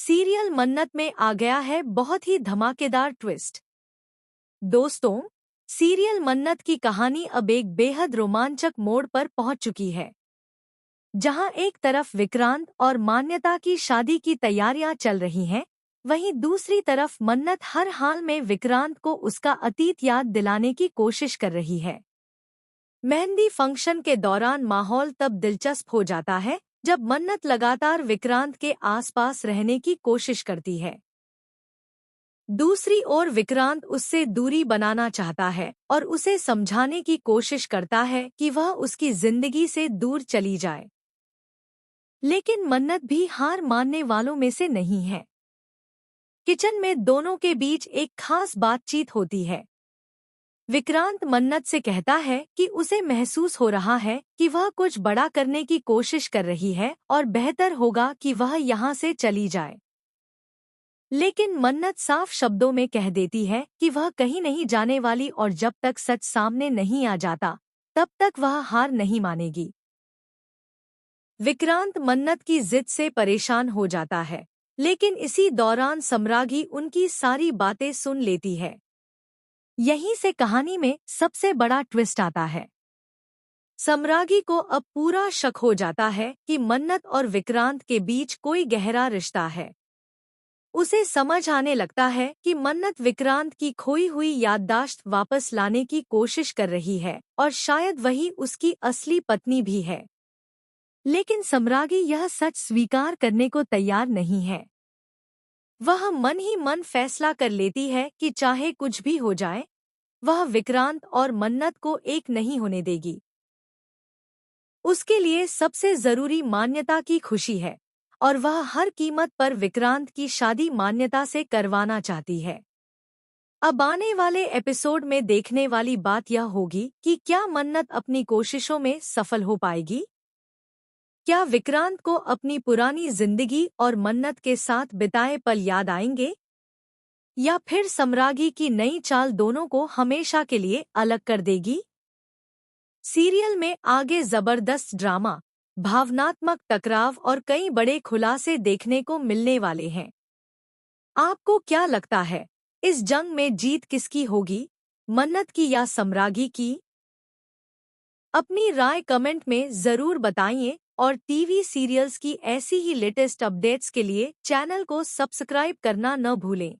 Serial मन्नत में आ गया है बहुत ही धमाकेदार ट्विस्ट। दोस्तों, सीरियल मन्नत की कहानी अब एक बेहद रोमांचक मोड़ पर पहुंच चुकी है, जहां एक तरफ विक्रांत और मान्यता की शादी की तैयारियां चल रही हैं, वहीं दूसरी तरफ मन्नत हर हाल में विक्रांत को उसका अतीत याद दिलाने की कोशिश कर रही है। मेहंदी फंक्शन के दौरान माहौल तब दिलचस्प हो जाता है जब मन्नत लगातार विक्रांत के आसपास रहने की कोशिश करती है। दूसरी ओर विक्रांत उससे दूरी बनाना चाहता है और उसे समझाने की कोशिश करता है कि वह उसकी जिंदगी से दूर चली जाए। लेकिन मन्नत भी हार मानने वालों में से नहीं है। किचन में दोनों के बीच एक खास बातचीत होती है। विक्रांत मन्नत से कहता है कि उसे महसूस हो रहा है कि वह कुछ बड़ा करने की कोशिश कर रही है और बेहतर होगा कि वह यहाँ से चली जाए। लेकिन मन्नत साफ शब्दों में कह देती है कि वह कहीं नहीं जाने वाली और जब तक सच सामने नहीं आ जाता, तब तक वह हार नहीं मानेगी। विक्रांत मन्नत की जिद से परेशान हो जाता है, लेकिन इसी दौरान सम्रागी उनकी सारी बातें सुन लेती है। यहीं से कहानी में सबसे बड़ा ट्विस्ट आता है। सम्रागी को अब पूरा शक हो जाता है कि मन्नत और विक्रांत के बीच कोई गहरा रिश्ता है। उसे समझ आने लगता है कि मन्नत विक्रांत की खोई हुई याददाश्त वापस लाने की कोशिश कर रही है और शायद वही उसकी असली पत्नी भी है। लेकिन सम्रागी यह सच स्वीकार करने को तैयार नहीं है। वह मन ही मन फैसला कर लेती है कि चाहे कुछ भी हो जाए, वह विक्रांत और मन्नत को एक नहीं होने देगी। उसके लिए सबसे जरूरी मान्यता की खुशी है और वह हर कीमत पर विक्रांत की शादी मान्यता से करवाना चाहती है। अब आने वाले एपिसोड में देखने वाली बात यह होगी कि क्या मन्नत अपनी कोशिशों में सफल हो पाएगी? क्या विक्रांत को अपनी पुरानी जिंदगी और मन्नत के साथ बिताए पल याद आएंगे? या फिर सम्रागी की नई चाल दोनों को हमेशा के लिए अलग कर देगी? सीरियल में आगे जबरदस्त ड्रामा, भावनात्मक टकराव और कई बड़े खुलासे देखने को मिलने वाले हैं। आपको क्या लगता है, इस जंग में जीत किसकी होगी, मन्नत की या सम्रागी की? अपनी राय कमेंट में जरूर बताइए और टीवी सीरियल्स की ऐसी ही लेटेस्ट अपडेट्स के लिए चैनल को सब्सक्राइब करना न भूलें।